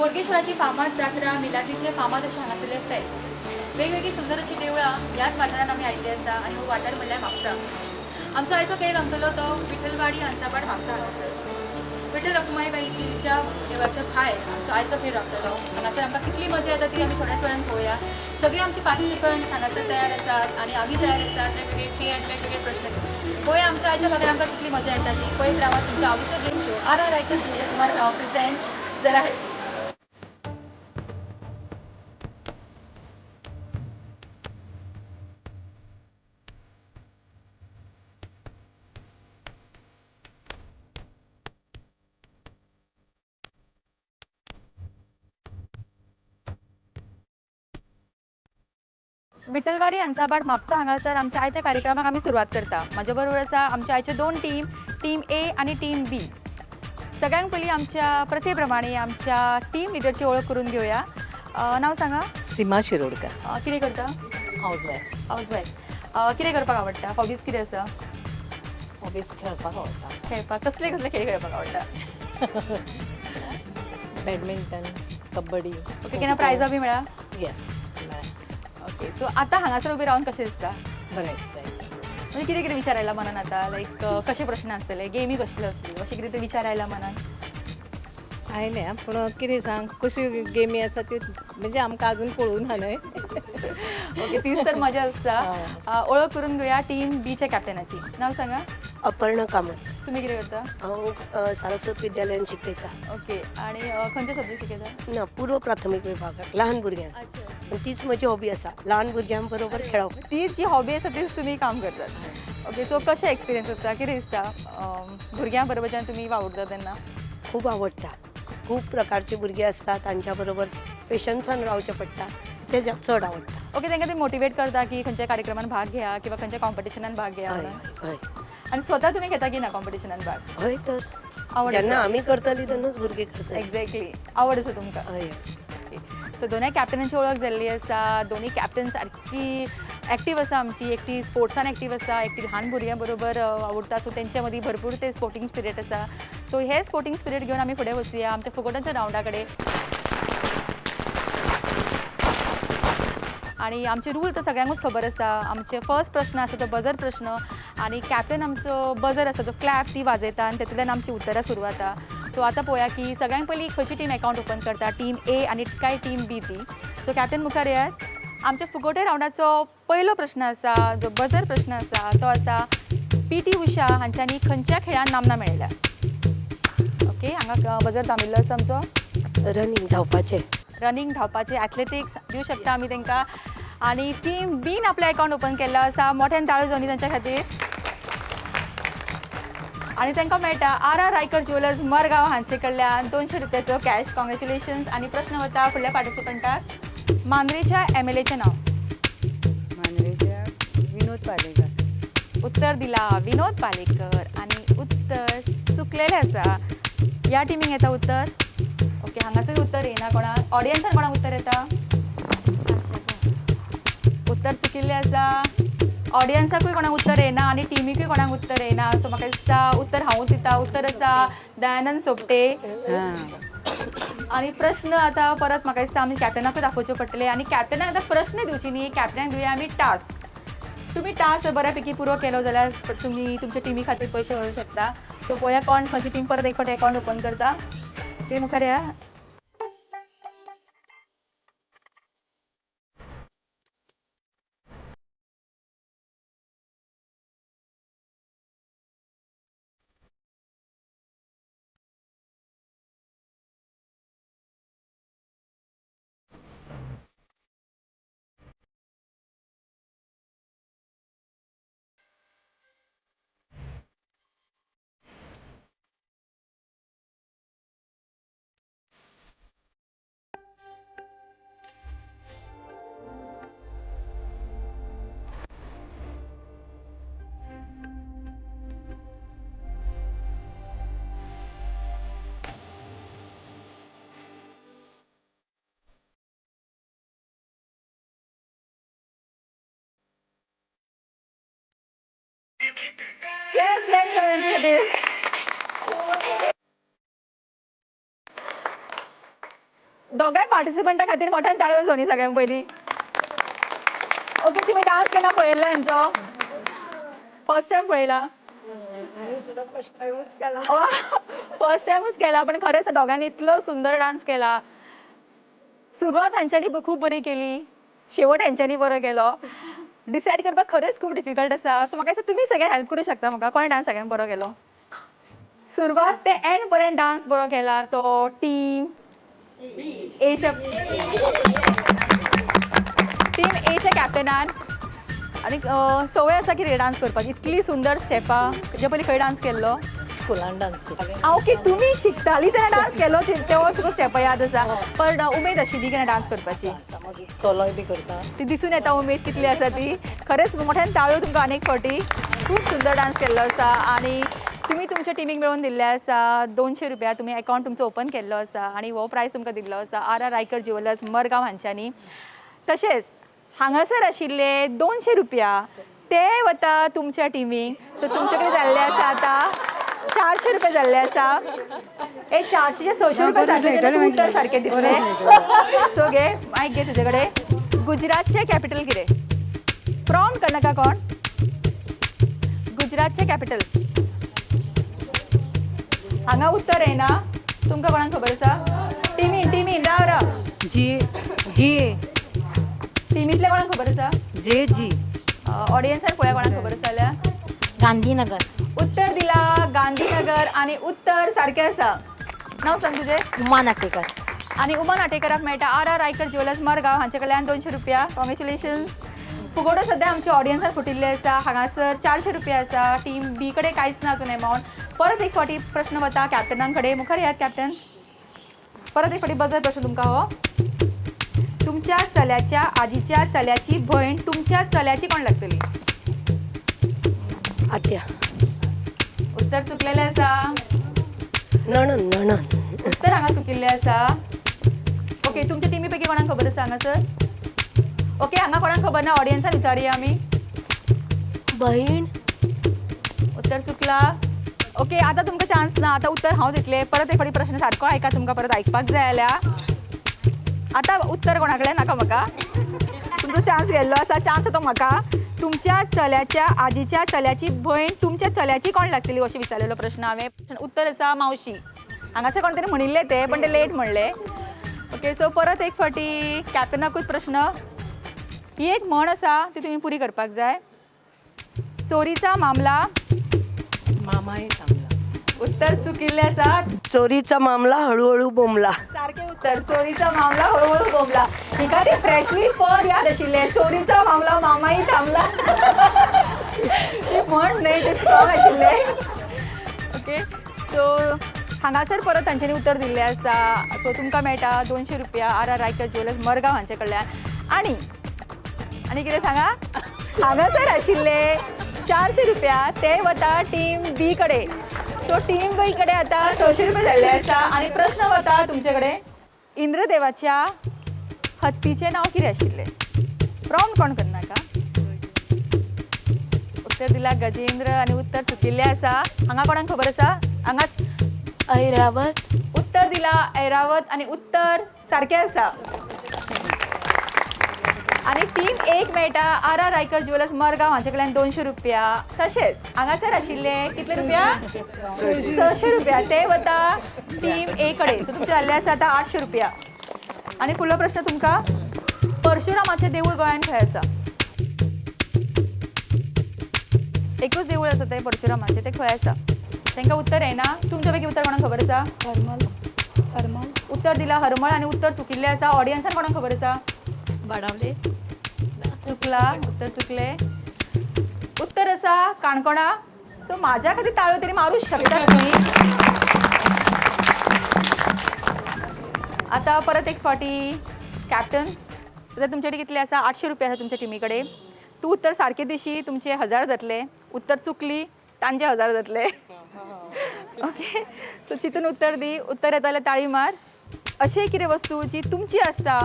बोडगेश्वराची फामाद जात्रा मिलाग्रीचे फामाद असे हांगासरले फेस्त वेगवेगळी सुंदर अशी देवळां ह्याच वाठारांत आमी आयिल्ले आसा आनी हो वाठार म्हणल्यार म्हापसा. आमचो आयचो खेळ रंगतलो तो विठ्ठलवाडी अंचापाड म्हापसा हांगासर. विठ्ठल रखुमाई बाईच्या देवळाच्या भायर आमचो आयचो खेळ रंगतलो. हांगासर आमकां कितली मजा येता ती आमी थोड्याच वेळान पळोवया. सगळीं आमची पार्टिसिपंट्स हांगासर तयार आसात आनी आमी तयार आसात वेगवेगळे खेळ आनी वेगवेगळे प्रश्न. पळय आमच्या आयच्या भागार आमकां कितली मजा येता ती. पळयत रावात तुमच्या आवडीचो game show R Raikar Kumar present जरा विठ्ठलवाडी अंचापाड म्हापसा हांगासर आमच्या आयच्या कार्यक्रमाक आमी सुरवात करता. म्हाज्या बरोबर आसा आमच्या आयचे दोन टीम, टीम ए आणि टीम बी. सगळ्यांत पयलीं आमच्या प्रथे प्रमाणे आमच्या टीम लिडरची ओळख करून घेवया. नांव सांगा. सीमा शिरोडकर. कितें करता? हाऊसवाईफ. हाऊसवाईफ. कितें करपाक आवडटा? हॉबीज कितें आसा? हॉबीज खेळपाक आवडटा. खेळपाक कसले कसले खेळ खेळपाक आवडटा? बॅडमिंटन, कबड्डी. ओके, केन्ना प्रायजां बी मेळ्ळा? येस. ओके, सो आतां हांगासर उबी रावन कशें दिसता? बरें दिसता. म्हणजे कितें कितें विचार आयला मनान आतां? लायक कशे प्रश्न आसतले, गेमी कसल्यो आसतल्यो, अशें कितें विचार आयला मनान? आयले पूण कितें सांग कश्यो गेमी आसा त्यो म्हणजे आमकां अजून कळून ना न्हय. ओके, तीच तर मजा आसता. ओळख करून घेवया टीम बीच्या कॅप्टनाची. नांव सांगा. अपर्णा कामत. तुम्ही कितें करता? हांव सारस्वत विद्यालयान शिकयता. ओके, आनी खंयचे सब्जेक्ट शिकयता? ना, पूर्व प्राथमीक विभागाक ल्हान भुरग्यांक. अच्छा, तीच म्हजी हॉबी आसा, ल्हान भुरग्यां बरोबर खेळप. तीच जी हॉबी आसा तीच तुमी काम करतात. ओके, सो कशें एक्सपिरियन्स आसता, कितें दिसता भुरग्यां बरोबर जेन्ना तुमी वावुरता तेन्ना? खूब आवडटा. खूब प्रकारचे भुरगे आसतात, तांच्या बरोबर पेशन्सान रावचें पडटा, तें चड आवडटा. ओके, तांकां ती मोटिवेट करता की खंयच्या कार्यक्रमान भाग घेया किंवा खंयच्या कॉम्पिटिशनान भाग घेया हय म्हणून? हय आनी स्वता तुमी घेता की ना कॉम्पिटिशनान भाग? हय तर आवड जेन्ना आसा? आमी करतलीं तेन्नाच भुरगे करतले. एक्झॅक्टली, आवड आसा तुमकां? हय. सो दोनूय कॅप्टनांची ओळख जाल्ली आसा. दोनूय कॅप्टन सारकी एक्टीव आसा आमची. एकटी स्पोर्ट्सान एक्टीव आसा, एकटी ल्हान भुरग्यां बरोबर आवडटा. सो तेंच्या मदीं भरपूर ते स्पोर्टिंग स्पिरीट आसा. सो हे स्पोर्टिंग स्पिरीट घेवन आमी फुडें वचुया आमच्या फुगोट्यांच्या रावंडा कडेन. आणि आमचे रूल तर सगळ्यांकूच खबर आसा. आमचे फर्स्ट प्रश्न आसा तो बजर प्रश्न आणि कॅप्टन आमचो बजर आसा तो क्लॅप ती वाजयता आणि तेतूंतल्यान आमची उतरां सुरू जाता. सो आतां पळोवया की सगळ्यांत पयलीं खंयची टीम अकावंट ओपन करता, टीम ए आनी काय टीम बी ती. सो कॅप्टन मुखार येयात. आमच्या फुगोटे रावंडाचो पयलो प्रश्न आसा, जो बजर प्रश्न आसा तो आसा पी.टी. उषा हांच्यांनी खंयच्या खेळान नामना मेळयल्या? ओके, हांगा बजर दामिल्लो आसा आमचो. रनिंग, धांवपाचें. रनिंग, धांवपाचें, एथलेटिक्स दिवं शकता आमी तांकां. आणि टीम बीन आपलें अकावंट ओपन केल्लो आसा. मोठ्यान ताळ्यो जावनी तांच्या खातीर. आणि तांकां मेळटा आर रायकर ज्युवेलर्स मरगांव हांचे कडल्यान 200 रुपयाचो कॅश. कॉंग्रॅच्युलेशन्स. आणि प्रश्न वता फुडल्या पार्टिसिपंटाक. मांद्रेच्या एम.एल.ए.चें नांव? मांद्रेच्या विनोद पालेकर. उत्तर दिला विनोद पालेकर आणि उत्तर चुकलेलें आसा. ह्या टिमीक येता उत्तर? ओके, हांगासर उत्तर येना. कोणाक ऑडियन्सान कोणाक उत्तर येता? उत्तर चुकिल्लें आसा. ऑडियन्साकूय कोणाक उत्तर येना आणि टिमीकूय कोणाक उत्तर येना. सो म्हाका दिसता उत्तर हांवूच दिता. उत्तर आसा दयानंद सोपटे. आणि प्रश्न आता परत म्हाका दिसता आमी कॅप्टनाकूच दाखोवचे पडटले. आणि कॅप्टनाक आतां प्रश्न दिवची न्ही, कॅप्टनाक दिवया आमी टास्क. तुम्ही टास्क बऱ्यापैकी पुरो केलो जाल्यार तुम्ही तुमच्या टिमी खातीर पयशे मेळूं शकता. सो पळोवया कोण खंयची टीम परत एक फावटी अकावंट ओपन करता. ते मुखार या. दोगांय पार्टिसिपंटा खातीर मोठ्यान ताळयो सोनी सगळ्यांक पयलीं. ओके, तुमी डान्स केन्ना पळयल्लो हेंचो? फर्स्ट टायम पळयला? फर्स्ट टायमूच केला, पण खरेंच दोगांनी इतलो सुंदर डान्स केला. सुरवात हांच्यांनी खूब बरी केली, शेवट हांच्यांनी बरो केलो. डिसायड करपाक खरेंच खूब डिफिकल्ट आसा. सो म्हाका दिसता तुमी सगळे हेल्प करूं शकता म्हाका, कोण डान्स सगळ्यांत बरो केलो. सुरवात ते एंड पर्यंत डान्स बरो केला तो टीम एच्या कॅप्टनान. आनी सवय आसा कितें डान्स करपाक, इतली सुंदर स्टेपां. तेजे पयलीं खंय डान्स केल्लो? स्कुलान डान्स ओके, तुमी शिकताली तेन्ना डान्स केलो तेव्हा सुद्दां स्टेपां याद आसा. पण उमेद आशिल्ली केन्ना डान्स करपाची? सोलोय बी करता. ती दिसून येता उमेद कितली आसा ती. खरेंच मोठ्यान ताळयो तुमकां अनेक फावटी. खूब सुंदर डान्स केल्लो आसा आनी तुमी तुमच्या टिमीक मेळून दिल्ले आसा 200 रुपया. तुमी अकावंट तुमचो ओपन केल्लो आसा आनी हो प्रायज तुमकां दिल्लो आसा आर रायकर ज्युवेलर्स मडगांव हांच्यांनी. तशेंच हांगासर आशिल्ले 200 रुपया ते वता तुमच्या टिमीक. सो तुमचे कडेन जाल्ले आसा आतां 400 रुपया जाल्ले आसा. हे 400चे 600 रुपया जातले तेन्ना तूं उत्तर सारकें दितले. सो घे मायक घे तुजे कडेन. गुजरातचे कॅपिटल कितें? प्रॉम्प्ट करनाका कोण? गुजरातचे कॅपिटल. हांगा उत्तर येना. तुमकां कोणाक खबर आसा? टिमीन राव राव. जी टिमींतले कोणाक खबर आसा? जी ऑडियन्सान पळया कोणाक खबर आसा जाल्यार. गांधीनगर. उत्तर दिला गांधीनगर आणि उत्तर सारकें आसा. नांव सांग तुजें? उमा नाटेकर. आणि उमा नाटेकराक मेळटा आर रायकर ज्युवेलर्स मडगांव हांचे कडल्यान 200 रुपया. कॉंग्रॅच्युलेशन्स. फुगोटो सद्या आमच्या ऑडियन्सान फुटिल्ले आसा. हांगासर 400 रुपया आसा. टीम बी कडेन कांयच ना अजून एमावंट. परत एक फावटी प्रश्न वता कॅप्टनां कडेन. मुखार येयात कॅप्टन. परत एक फावटी बजर प्रश्न तुमकां हो. तुमच्या चल्याच्या आजीच्या चल्याची भयण तुमच्या चल्याची कोण लागतली? आत्या. उत्तर चुकलेलें आसा. नणन. उत्तर हांगा चुकिल्लें आसा. ओके, तुमच्या टिमी पैकी कोणाक खबर आसा हांगासर? ओके, हांगा कोणाक खबर ना, ऑडियन्सान विचारुया आमी. बहीण. उत्तर चुकला. ओके, आतां तुमकां चान्स ना. आतां उत्तर हांव दितलें. परत एक फावटी प्रश्न सारको आयका. तुमकां परत आयकपाक जाय जाल्यार. आतां उत्तर कोणा कडेन नाका म्हाका. तुमचो चान्स गेल्लो आसा. चान्स तो म्हाका. तुमच्या चल्याच्या आजीच्या चल्याची भयण तुमच्या चल्याची कोण लागतली अशें विचारलेलो प्रश्न हांवें. उत्तर आसा मावशी. हांगासर कोण तरी म्हणिल्लें ते, पण ते लेट म्हणलें. ओके, सो परत एक फावटी कॅप्टनाकूच प्रश्न. ही एक म्हण आसा ती तुमी पुरी करपाक जाय. चोरीचा मामला. मामाय थांबला. उत्तर चुकिल्लें आसा. चोरीचा मामला हळूहळू बोंबला. सारकें उत्तर. चोरीचा मामला हळूहळू बोंबला. हिका ती फ्रेशली पद याद आशिल्लें. चोरीचा मामला मामाई थांबला. ती म्हण न्हय, ते सॉंग आशिल्लें. ओके, सो हांगासर परत तांच्यांनी उत्तर दिल्लें आसा. सो तुमकां मेळटा 200 रुपया आर रायकर ज्युवेलर्स मडगांव हांचे कडल्यान. आनी कितें सांगा? हांगासर आशिल्ले 400 रुपया ते वता टीम बी कडेन. सो टीम बी कडेन आतां 600 रुपया जाल्ले आसा. आनी प्रश्न वता तुमचे कडेन. इंद्रदेवाच्या हत्तीचें नांव कितें आशिल्लें? प्रॉम्प्ट कोण करनाका. उत्तर दिला गजेंद्र आनी उत्तर चुकिल्लें आसा. हांगा कोणाक खबर आसा? हांगाच ऐरावत. उत्तर दिला ऐरावत आनी उत्तर सारकें आसा. आनी टीम एक मेळटा आर रायकर ज्युवेलर्स मडगांव हांचे कडल्यान 200 रुपया. तशेंच हांगासर आशिल्ले कितले रुपया? 600 रुपया ते वता टीम ए कडेन. सो तुमचे जाल्ले आसा आतां 800 रुपया. आनी फुडलो प्रश्न तुमकां. परशुरामाचें देवूळ गोंयांत खंय आसा? एकूच देवूळ आसा तें परशुरामाचें, तें खंय आसा? तांकां उत्तर येना. तुमच्या पैकी उत्तर कोणाक खबर आसा? हरमल. उत्तर दिला हरमळ आनी उत्तर चुकिल्लें आसा. ऑडियन्सान कोणाक खबर आसा? बाणावले. चुकला. उत्तर चुकले. उत्तर आसा काणकोणा. सो माझ्या खातीर ताळयो तरी मारूच शकता तुम्ही. आता परत एक फावटी कॅप्टन. तर तुमचे कडेन कितले आसा? 800 रुपया आसा तुमच्या टिमी कडेन. तूं उत्तर सारकें दिशी तुमचे 1000 जातले. उत्तर चुकली तांचे 1000 जातले. ओके, सो चिंतून उत्तर दी. उत्तर येता जाल्यार ताळी मार. अशें कितें वस्तू जी तुमची आसता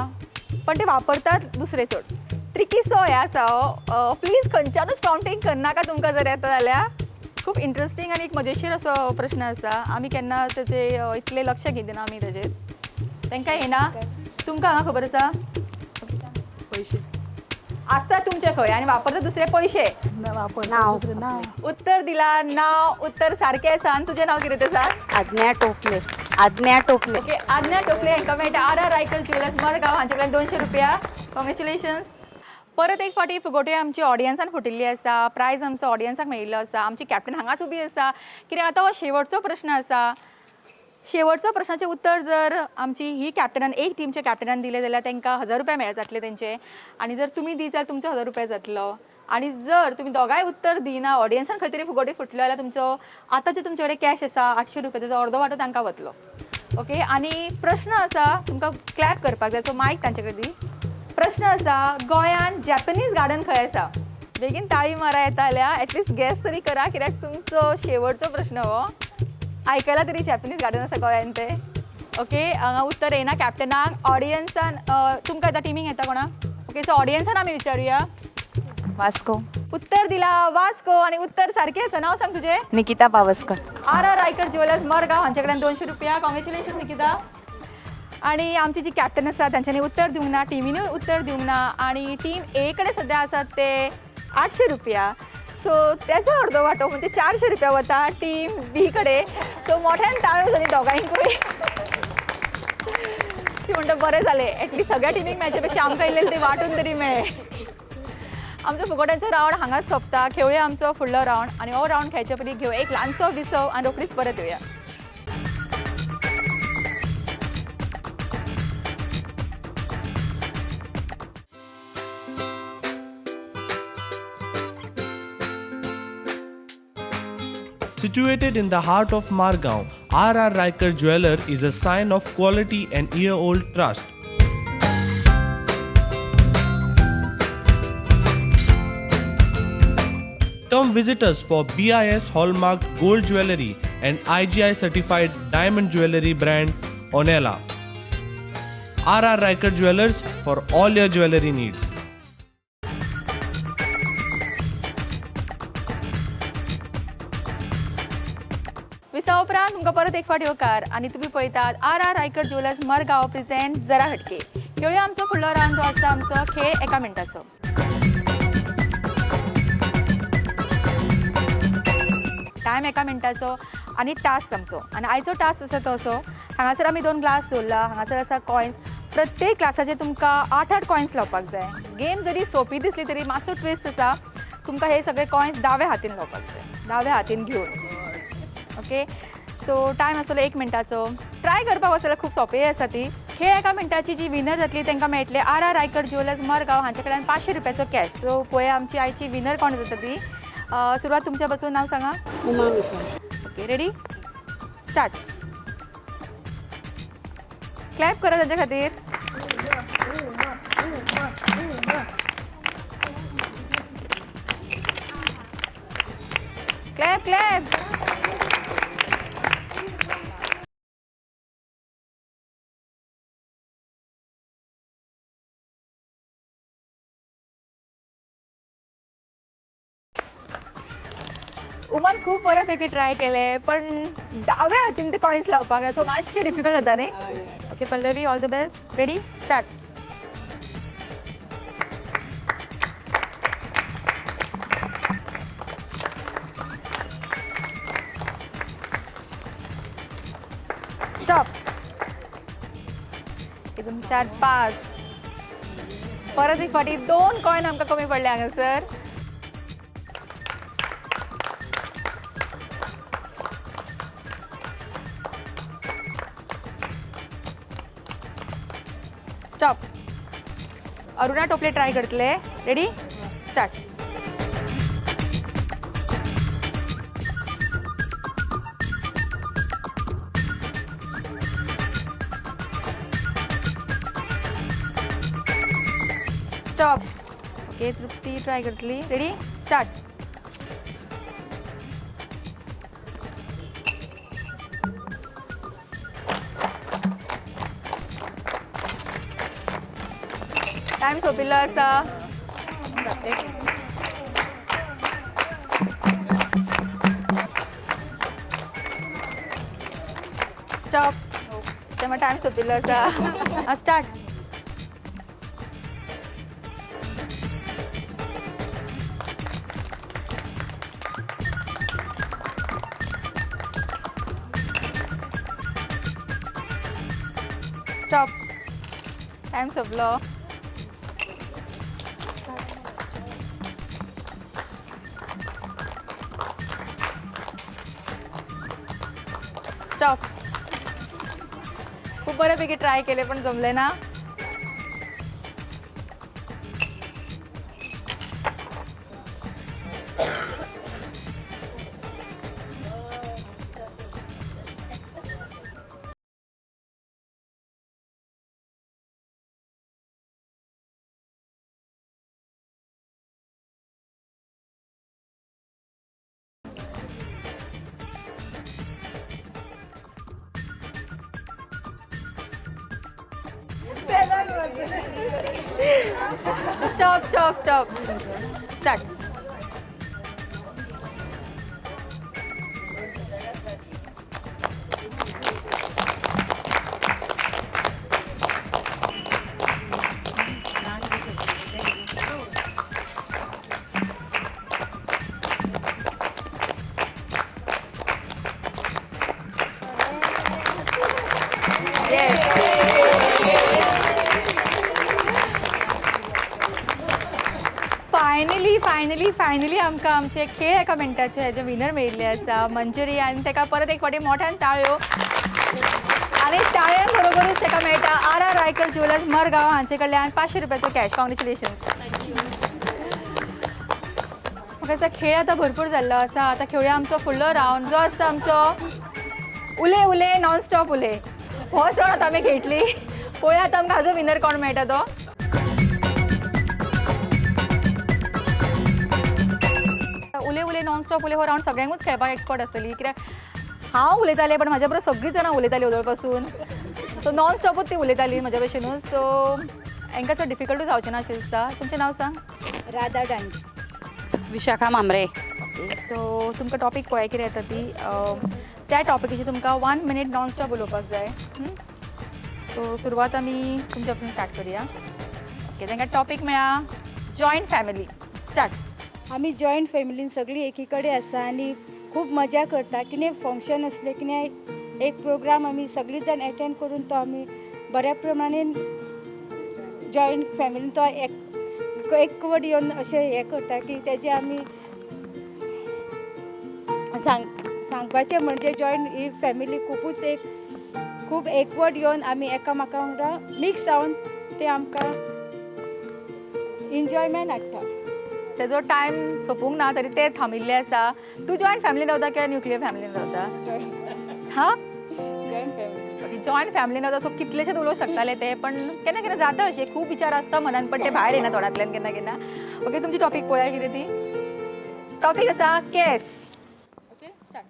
पण ते वापरतात दुसरे चड. ट्रिकी सो हें आसा. प्लीज खंयच्यानूच कावंटींग करनाका तुमकां जर येता जाल्यार. खूब इंट्रस्टींग आनी एक मजेशीर असो प्रश्न आसा. आमी केन्ना तेजे इतलें लक्ष घेयना आमी तेजेर. तांकां येना. तुमकां हांगा खबर आसा पैसे आसता तुमचे खंय आनी वापरता दुसरे पयशे नाव उत्तर दिला नाव उत्तर सारकें आसा आनी तुजें नांव कितें आसा आज्ञा टोपले आज्ञा टोपले ओके आज्ञा टोपले हांकां मेळटा आर रायकर ज्वेलर्स मडगांव हांचे कडल्यान 200 रुपया कॉंग्रेच्युलेशन्स परत एक फावटी फुगोटी आमची ऑडियन्सान फुटिल्ली आसा प्रायज आमचो ऑडियन्साक मेळिल्लो आसा आमची कॅप्टन हांगाच उबी आसा कित्याक आतां हो शेवटचो प्रश्न आसा शेवटचो प्रश्नाचें उत्तर जर आमची ही कॅप्टनान एक टीमच्या कॅप्टनान दिलें जाल्यार तांकां 1000 रुपया मेळत जातले तेंचे आनी जर तुमी दी जाल्यार तुमचो 1000 रुपया जातलो आनी जर तुमी दोगांय उत्तर दिना ऑडियन्सान खंय तरी फुगोटी फुटलो जाल्यार तुमचो आतां जे तुमचे कडेन कॅश आसा 800 रुपया तेजो अर्दो वांटो तांकां वतलो ओके आनी प्रश्न आसा तुमकां क्लॅप करपाक जाय सो मायक तांचे कडेन दी प्रश्न आसा गोंयान जॅपनीज गार्डन खंय आसा बेगीन ताळी मारा येता जाल्यार एटलिस्ट गॅस तरी करा कित्याक तुमचो शेवटचो प्रश्न हो आयकला तरी जॅपनीज गार्डन आसा गोंयान ते ओके हांगा उत्तर येना कॅप्टनाक ऑडियन्सान तुमकां येता टिमींग येता कोणाक ओके सो ऑडियन्सान आमी विचारुया वास्को उत्तर दिला वास्को आणि उत्तर सारकें आसा नांव सांग तुजें निकिता पावसकर आर रायकर ज्वेलर्स मडगांव हांचे कडल्यान 200 रुपया कॉंग्रेच्युलेशन्स निकिता आणि आमची जी कॅप्टन आसा तांच्यांनी उत्तर दिवंक ना टिमीनूय उत्तर दिवंक ना आणि टीम ए कडेन सद्या आसात ते 800 रुपया सो तेजो अर्दो वांटो म्हणजे 400 रुपया वता टीम बी कडेन सो मोठ्यान ताळयो जाली दोगांयकूय ती म्हणटा बरें जालें एटलीस्ट सगळ्या टीमीक मेळचे पेक्षा आमकां इल्लें ते वांटून तरी मेळ्ळें आमचो फुगोट्यांचो रावंड हांगाच सोंपता खेळुया आमचो फुडलो रावंड आनी हो रावंड खेळचे पयलीं घेवया एक ल्हानसो विसव आनी रोखडीच परत येवया Situated in the heart of Margao, R.R. Riker Jeweler is a sign of quality and year-old trust. Come visit us for BIS Hallmark Gold Jewelry and IGI certified diamond jewelry brand Onela. R.R. Riker Jewelers for all your jewelry needs. विसा उपरांत तुमकां परत एक फावटी होकार आनी तुमी पळयतात R Raikar jewellers Madgaon present जरा हटके खेळुया आमचो फुडलो रावंड जो आसा आमचो खेळ एका मिनटाचो टायम एका मिनटाचो आनी टास्क आमचो आनी आयचो टास्क आसा तो असो हांगासर आमी 2 ग्लास दवरला हांगासर आसा कॉयन्स प्रत्येक ग्लासाचेर तुमकां 8 कॉयन्स लावपाक जाय गेम जरी सोंपी दिसली तरी मातसो ट्विस्ट आसा तुमकां हे सगळे कॉयन्स दावे हातीन लावपाक जाय दावे हातीन घेवन ओके सो टायम आसलो 1 मिनटाचो ट्राय करपाक वचल्यार खूब सोंपी आसा ती खेळ एका मिनटाची जी विनर जातली तांकां मेळटले आर रायकर ज्वेलर्स मडगांव हांचे कडल्यान 500 रुपयाचो कॅश सो पळया आमची आयची विनर कोण जाता ती सुरवात तुमच्या पासून नाव सांगा Uma Misal okay ready start clap करा ताच्या खातीर क्लॅप क्लॅप उमान खूप बऱ्यापैकी ट्राय केले पण डाव्या हातीन ते कॉइन्स लावपाक सो मातशें डिफिकल्ट जाता न्ही okay Pallavi all the best ready start stop 1 2 4 5 परत एक फावटी 2 कॉइन आमकां कमी पडले हांगासर स्टॉप अरुणा टोपले ट्राय करतले रेडी स्टार्ट स्टॉप ओके तृप्ती ट्राय करतली रेडी स्टार्ट टाइम सोंपिल्लो आसा स्टॉप तेव्हा टाइम सोंपिल्लो आसा स्टार्ट स्टॉप. टाइम संपलो. स्टॉप. खूप बऱ्यापैकी ट्राय केले पण जमले ना. Stop stop stop. Start. Finally आमकां आमचे खेळ एका मिनटाचे हेजे विनर मेळिल्ले आसा मंजुरी आनी ताका परत एक फावटी मोठ्यान ताळयो आनी ताळयां बरोबरूच ताका मेळटा आर रायकर ज्वेलर्स मरगांव हांचे कडल्यान 500 रुपयाचो कॅश. कॉंग्रेच्युलेशन्स. म्हाका दिसता खेळ आतां भरपूर जाल्लो आसा. आतां खेळुया आमचो फुडलो रावंड जो आसता आमचो उले उले नॉन स्टॉप उले. हो सण आतां आमी खेळटली. पळोवया आतां आमकां हाजो विनर कोण मेळटा तो. उले उले नॉन स्टॉप उले हो रावंड सगळ्यांकूच खेळपाक एक्सपर्ट आसतली कित्याक हांव उलयतालें पण म्हाज्या बरोबर सगळीं जाणां उलयतालीं वदळ पासून. सो नॉन स्टॉपूच ती उलयतालीं म्हाज्या भशेनूच. सो हांकां चड डिफिकल्टूच जावचें ना अशें दिसता. तुमचें नांव सांग. राधा डांगे. विशाखा मांबरे. सो तुमकां टॉपीक पळय कितें येता ती त्या टॉपिकीचेर तुमकां 1 मिनीट नॉन स्टॉप उलोवपाक जाय. सो सुरवात आमी तुमच्या पासून स्टार्ट करुया. ओके. तांकां टॉपीक मेळ्ळा जॉयंट फॅमिली. स्टार्ट. आमी जॉयंट फॅमिलीन सगळीं एकी कडेन आसा आनी खूब मजा करता. कितें फंक्शन असलें कितें एक प्रोग्राम आमी सगळीं जाण एटेंड करून तो आमी बऱ्या प्रमाणेन जॉयंट फॅमिलीन तो एक वड येवन अशें हें करता की तेजे आमी सांगपाचें म्हणजे जॉयंट ही फॅमिली खूब एकवट येवन आमी एकामेका वांगडा मिक्स जावन ते आमकां एन्जॉयमेंट हाडटा. तेजो टायम सोंपूंक ना तरी ते थांबिल्ले आसा. तूं जॉयंट फॅमिलीन रावता किंवा न्युक्लियर फॅमिलीन रावता? हां जॉयंट फॅमिली. जॉयंट फॅमिलीन रावता. सो कितलेशेच उलोवंक शकताले ते पण केन्ना केन्ना जाता अशें खूब विचार आसता मनान पण ते भायर येना तोंडांतल्यान केन्ना केन्ना. ओके. तुमची टॉपीक पळोवया कितें ती. टॉपीक आसा केस. ओके. स्टार्ट.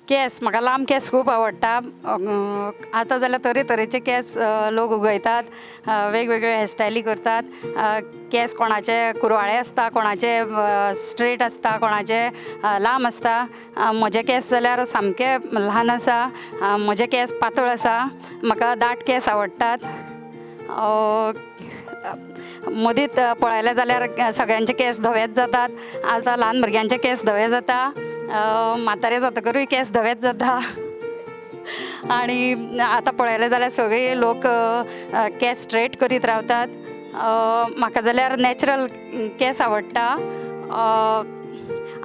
केस म्हाका लांब केस खूब आवडटा. आतां जाल्यार तरेतरेचे केस लोक उगयतात. वेगवेगळे हेअरस्टायली करतात. केस कोणाचे कुरवाळे आसता, कोणाचे स्ट्रेट आसता, कोणाचे लांब आसता. म्हजे केस जाल्यार सामके ल्हान आसा. म्हजे केस पातळ आसा. म्हाका दाट केस आवडटात. मदींच पळयलें जाल्यार सगळ्यांचे केस धवेच जातात. आतां ल्हान भुरग्यांचे केस धवे जाता. म्हातारे जातकरूय केस धवेच जाता. आनी आतां पळयलें जाल्यार सगळे लोक केस स्ट्रेट करीत रावतात. म्हाका जाल्यार नॅचरल केस आवडटा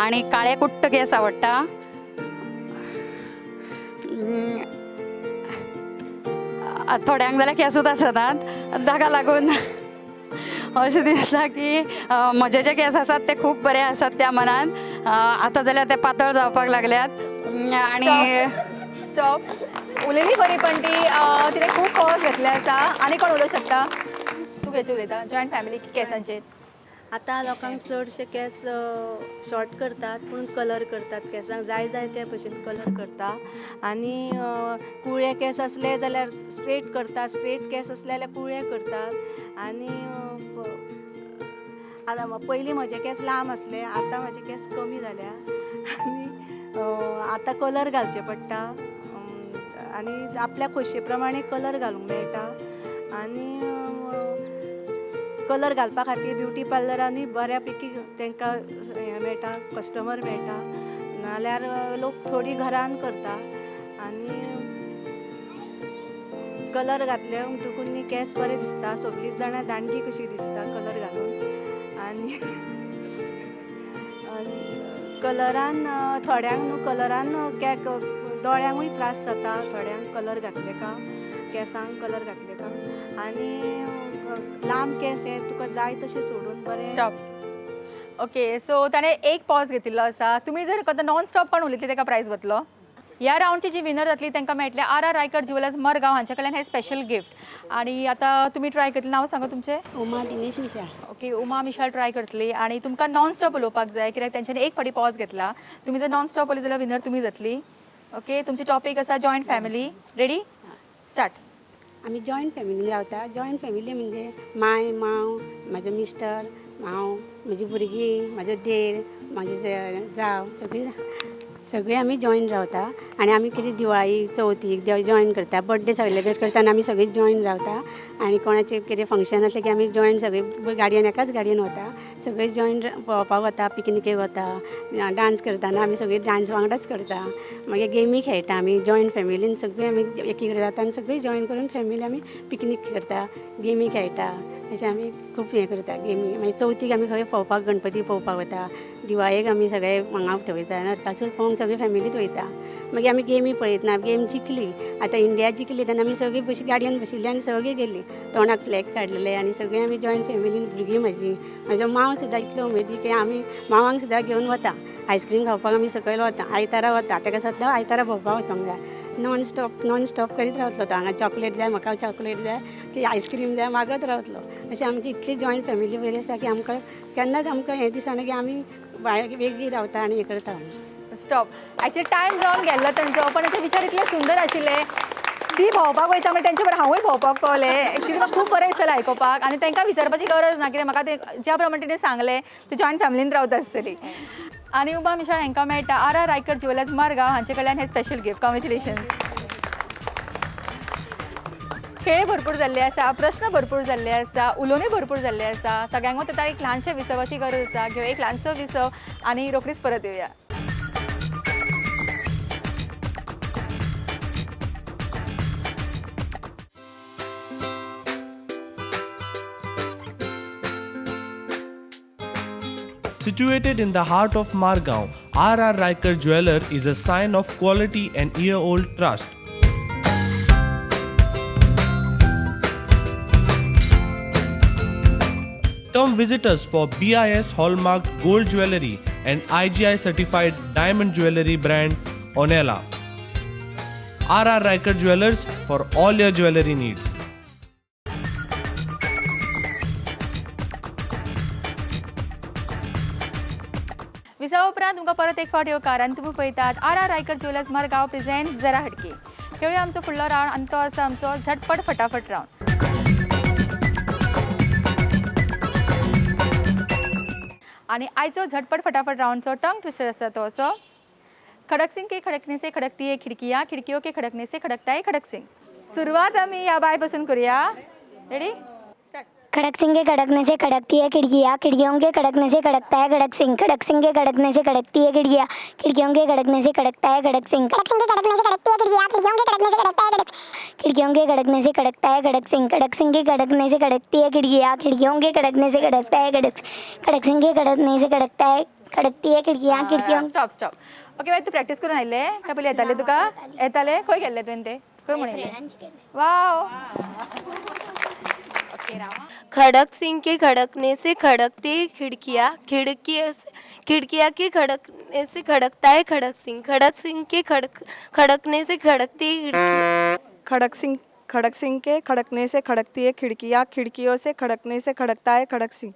आनी काळे कुट्ट केस आवडटा. थोड्यांक जाल्यार केसूच आसनात. ताका लागून अशें दिसता की म्हजे जे केस आसात ते खूब बरे आसात त्या मनान. आतां जाल्यार ते पातळ जावपाक लागल्यात. आनी स्टॉप. उलयली बरी पण ती तिणें खूब पॉज घेतले आसा. आनी कोण उलोवंक शकता? तूं खंयचे उलयता जॉयंट फॅमिली केसांचेर? आतां लोकांक चडशे केस शॉर्ट करतात पूण कलर करतात. केसांक जाय ते भशेन कलर करता. आनी कुळे केस असले जाल्यार स्ट्रेट करता. स्ट्रेट केस असले जाल्यार कुळे करतात. आनी आतां पयलीं म्हजे केस लांब आसले. आतां म्हजे केस कमी जाल्या आनी आतां कलर घालचे पडटा. आनी आपल्या खोशये प्रमाणे कलर घालूंक मेळटा. आनी कलर घालपा खातीर ब्युटी पार्लरांनी बऱ्या पैकी तांकां हें मेळटा, कस्टमर मेळटा. नाल्यार लोक थोडी घरान करता. आनी कलर घातले म्हणटकूच न्ही केंस बरे दिसता, सगळीं जाणां दांडगी कशी दिसता कलर घालून. आनी कलरान थोड्यांक न्हू कलरान दोळ्यांकूय त्रास जाता, थोड्यांक कलर घातले का, केंसांक कलर घातले का. आनी लांब केंस हे तुका जाय तशें सोडून बरें. स्टॉप. ओके, सो ताणें एक पॉज घेतिल्लो आसा. तुमी जर एखादो नॉन स्टॉप कोण उलयतली ताका प्रायज वतलो. ह्या रावंडची जी विनर जातली तांकां मेळटलें आर रायकर ज्वेलर्स मरगांव हांचे कडल्यान हे स्पेशल गिफ्ट. आनी आतां तुमी ट्राय करतली. नांव सांगा तुमचें. उमा दिनेश मिशा. ओके, उमा मिशाल ट्राय करतली. आनी तुमकां नॉन स्टॉप उलोवपाक जाय कित्याक तेंच्यांनी एक फावटी पॉज घेतला. तुमी जर नॉन स्टॉप उलयत जाल्यार विनर तुमी जातली. ओके, तुमची टॉपीक आसा जॉयंट फॅमिली. रेडी? स्टार्ट. आम्ही जॉयंट फॅमिलीन रावता. जॉयंट फॅमिली म्हणजे माय माव, म्हाजो मिस्टर, हांव, म्हजी भुरगीं, म्हाजो देर, म्हाजे जाव, सगळीं आमी जॉयन रावता. आनी आमी कितें दिवाळी चवथीक जॉयन करता, बर्थडे सेलिब्रेट करता आनी आमी सगळीं जॉयन रावता. आनी कोणाचें कितें फंक्शन आसलें की आमी जॉयन सगळीं गाडयेन एकाच गाडयेन वता, सगळीं जॉयन भोंवपाक वता, पिकनिकेक वता, डान्स करतना आमी सगळीं डान्स वांगडाच करता. मागीर गेमी खेळटा आमी जॉयंट फॅमिलीन सगळीं आमी एकी कडेन रावता आनी सगळीं जॉयन करून फॅमिली आमी पिकनीक करता, गेमी खेळटा. तशें आमी खूब हें करता गेमी. मागीर चवथीक आमी खंय पळोवपाक गणपती पळोवपाक वता, दिवाळेक आमी सगळे हांगा थंयता, नरकासूर पळोवंक सगळी फॅमिलीच वयता. मागीर आमी गेमी पळयतना गेम जिखली, आतां इंडिया जिखली तेन्ना आमी सगळीं गाडयेन बशिल्ली आनी सगळीं गेल्लीं, तोंडाक फ्लॅग काडलेले आनी सगळीं आमी जॉयंट फॅमिलीन भुरगीं म्हाजो मांव सुद्दां इतलो उमेदी की आमी मांवाक सुद्दां घेवन वता. आयस्क्रीम खावपाक आमी सकयल वता, आयतारा वता, ताका सद्दां आयतारा भोंवपाक वचोंक जाय. नॉन स्टॉप करीत रावतलो तो. हांगा चॉकलेट जाय, म्हाका चॉकलेट जाय, की आयस्क्रीम जाय मागत रावतलो. अशें आमची इतली जॉयंट फॅमिली बरी आसा की आमकां केन्नाच आमकां हें दिसना की आमी भायर वेगळी रावता आनी हें करता. स्टॉप. ॲक्च्युली टायम जावन गेल्लो तेंचो, पण ताचे विचार इतले सुंदर आशिल्ले. ती भोंवपाक वयता म्हणजे तेंचे बरोबर हांवूय भोंवपाक पावलें. एक्चुली म्हाका खूब बरें दिसलें आयकोपाक. आनी तांकां विचारपाची गरज ना कित्याक म्हाका ते ज्या प्रमाणे तिणें सांगलें ते जॉयंट फॅमिलीन रावता आसतली. आनी उमा मिशाल हांकां मेळटा आर रायकर ज्वेलर्स मरगांव हांचे कडल्यान हें स्पेशल गिफ्ट. कॉंग्रॅच्युलेशन्स. खेळ भरपूर जाल्ले आसा, प्रश्न भरपूर जाल्ले आसा, उलोवणी भरपूर जाल्ले आसा. सगळ्यांक आतां एक ल्हानशें विसवाची गरज आसा. घेव एक ल्हानसो विसव आनी रोखडीच परत येवया. Situated in the heart of Margaon, R. Riker Jeweler is a sign of quality and year-old trust. Come visit us for BIS Hallmark Gold Jewelry and IGI certified diamond jewelry brand Onela. R. Riker Jewelers for all your jewelry needs. विसा उपरांत तुमकां परत एक फावट येवकार आनी तुमी पळयतात R Raikar jewellers Margao present जरा हटके. खेळुया आमचो फुडलो रावंड आनी तो आसा आमचो झटपट फटाफट रावंड. आनी आयचो झटपट फटाफट रावंडचो टंग ट्विस्टर आसा तो असो. खडक सिंग के खडकने से खडकती है खिडकियाँ, खिडकियों के खडकने से खडकता है खडक सिंग. सुरुवात आमी ह्या बायपासून करूया. रेडी? खड़क सिंह के खड़कने से खड़कती है खिड़कियाँ, खिड़कियों के खड़कने से खड़कता है खड़क सिंह. खड़क सिंह के खड़कने से खड़कती है खिड़कियाँ, खिड़कियों के खड़कने से खड़कता है खड़क सिंह. खड़क सिंह के खड़कने से खड़कती है खिड़कियाँ, खिड़कियों के खड़कने से खड़कता है खड़क सिंह. खड़क सिंह के खड़कने से खड़कती है खिड़कियाँ, खिड़कियों के खड़कने से खड़कता है खड़क सिंह. खड़क सिंह के खड़कने से खड़कता है खड़कती है खिड़कियाँ, खिड़कियों. स्टॉप. ओके बाय, तू प्रॅक्टीस करून आयले काय पयलीं येताले तुका? येताले खंय गेल्ले तुवें ते? खंय म्हणले? वाव. खड़क सिंह के खड़कने से खड़कती खिड़कियाँ, खिड़कियाँ के खड़कने से खड़कता है खड़क सिंह. खड़क सिंह के खड़कने से खड़कती खिड़कियाँ. खड़क सिंह के खड़कने से खड़कती है खिड़कियाँ, खिड़कियों से खड़कने से खड़कता है खड़क सिंह.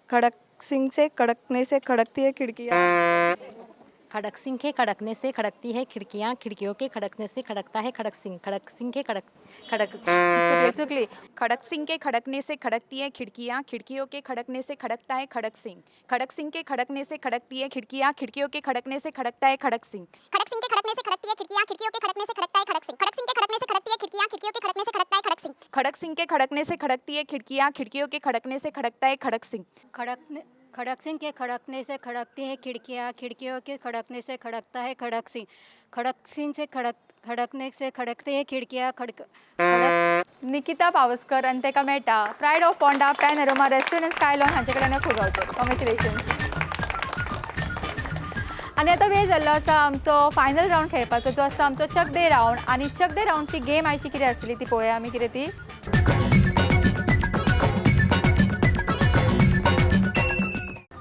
खड़क सिंह से खड़कने से खड़कती है खिड़कियाँ. खड़क सिंह के खड़कने से खड़कती है खिड़कियाँ, खिड़कियों के खड़कने से खड़कता है खड़क सिंह. खड़क सिंह के चुकली. खड़क सिंह के खड़कने से खड़कती है खिड़कियाँ, खिड़कियों के खड़कने से खड़कता है खड़क सिंह. खड़क सिंह के खड़कने से खड़कती है खिड़कियाँ, खिड़कियों के खड़कने से खड़कता है खड़क सिंह. खड़क सिंह के खड़कने से खड़कती है खिड़कियाँ, खिड़कियों के खड़कने से खड़कता है खड़क सिंह. खड़क सिंह के खड़कने से खड़कती है खिड़कियाँ, खिड़कियों के खड़कने से खड़कता है खड़क सिंह. खड़क सिंह के खड़कने से खड़कती है खिड़कियाँ, खिड़कियों के खड़कने से खड़कता है खड़क सिंह. खड़क सिंह के खड़कने से खड़कती है खिड़कियाँ, खिड़कियों के खड़कने से खड़कता है खड़क सिंह. खड़क सिंह से खड़कने से खड़कती है खिड़कियाँ, निकिता पावसकर आनी ताका मेळटा pride of Ponda panorama restaurant Skylon हांचे कडल्यान खूब गावचे कॉंग्रॅच्युलेशन. आनी आतां वेळ जाल्लो आसा आमचो फायनल रावंड खेळपाचो जो आसता आमचो चक दे रावंड. आनी चक दे रावंडची गेम आयची कितें आसली ती पळोवया आमी कितें ती.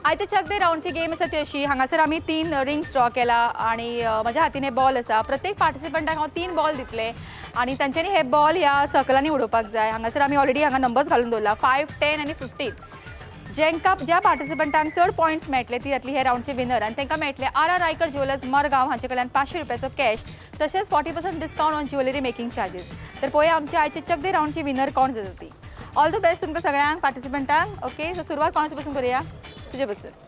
आयच्या चक दे रावंडची गेम आसा ती अशी. हांगासर आमी 3 रिंग्स ड्रॉ केला आनी म्हज्या हातीन हे बॉल आसा. प्रत्येक पार्टिसिपंटाक हांव 3 बॉल दितले आनी तांच्यांनी हे बॉल ह्या सर्कलांनी उडोवपाक जाय. हांगासर आमी ऑलरेडी हांगा नंबर्स घालून दवरला 5, 10 आनी 15. ज्या पार्टिसिपंटांक चड पॉयंट्स मेळटले ती जातली हे रावंडचे विनर आनी तांकां मेळटले आर रायकर ज्वेलर्स मरगांव हांचे कडल्यान 500 रुपयाचो कॅश तशेंच 40% discount on jewellery making charges. तर पळोवया आमच्या आयचे चक दे रावंडची विनर कोण जाता ती. ऑल द बेस्ट तुमकां सगळ्यांक पार्टिसिपंटांक. ओके सो सुरवात कोणाचे पासून करुया तुजे बसून.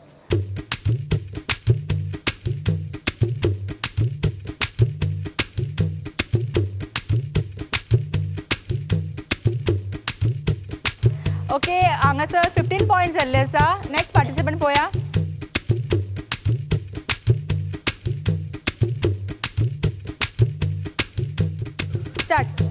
ओके हांगासर 15 पॉयंट्स जाल्ले आसा. नेक्स्ट पार्टिसिपंट पळोवया. स्टार्ट.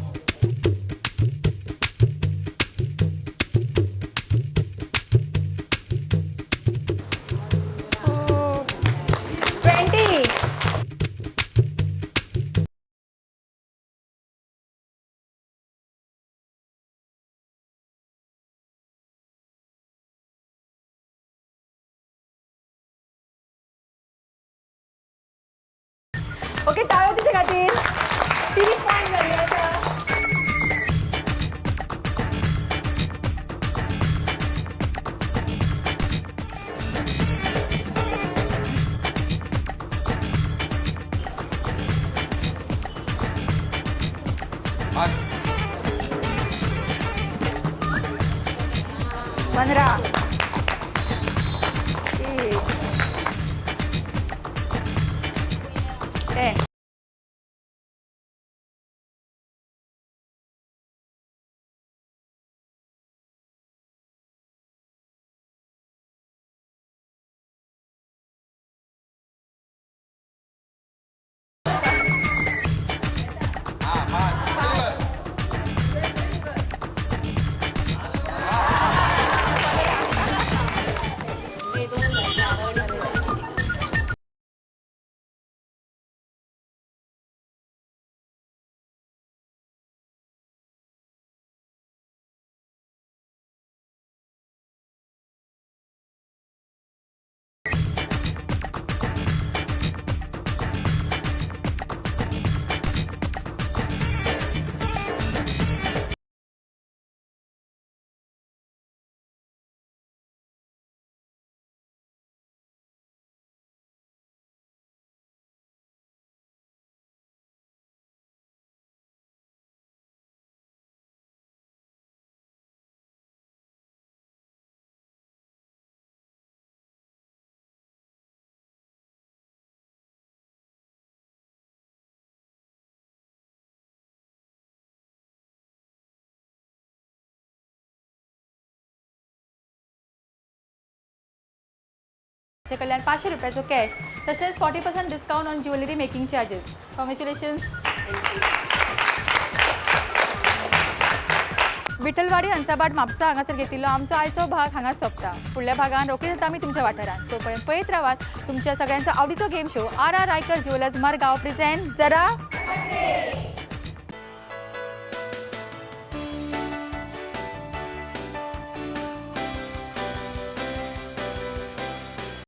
ओके टाळ्यो तिचे खातीर. 30 पॉयंट जाल्ले आसा. पंधरा. 10. चे कडल्यान 500 रुपयाचो कॅश तसेच 40% discount on jewellery making charges. Congratulations. Vithalwadi हंसाबाट म्हापसा हांगासर घेतिल्लो आमचो आयचो भाग हांगा सोंपता. फुडल्या भागान रोखडीच येता आमी तुमच्या वाठारात. तोपर्यंत पळयत रावात तुमच्या सगळ्यांचो आवडीचो game show R Raikar jewellers Margao present जरा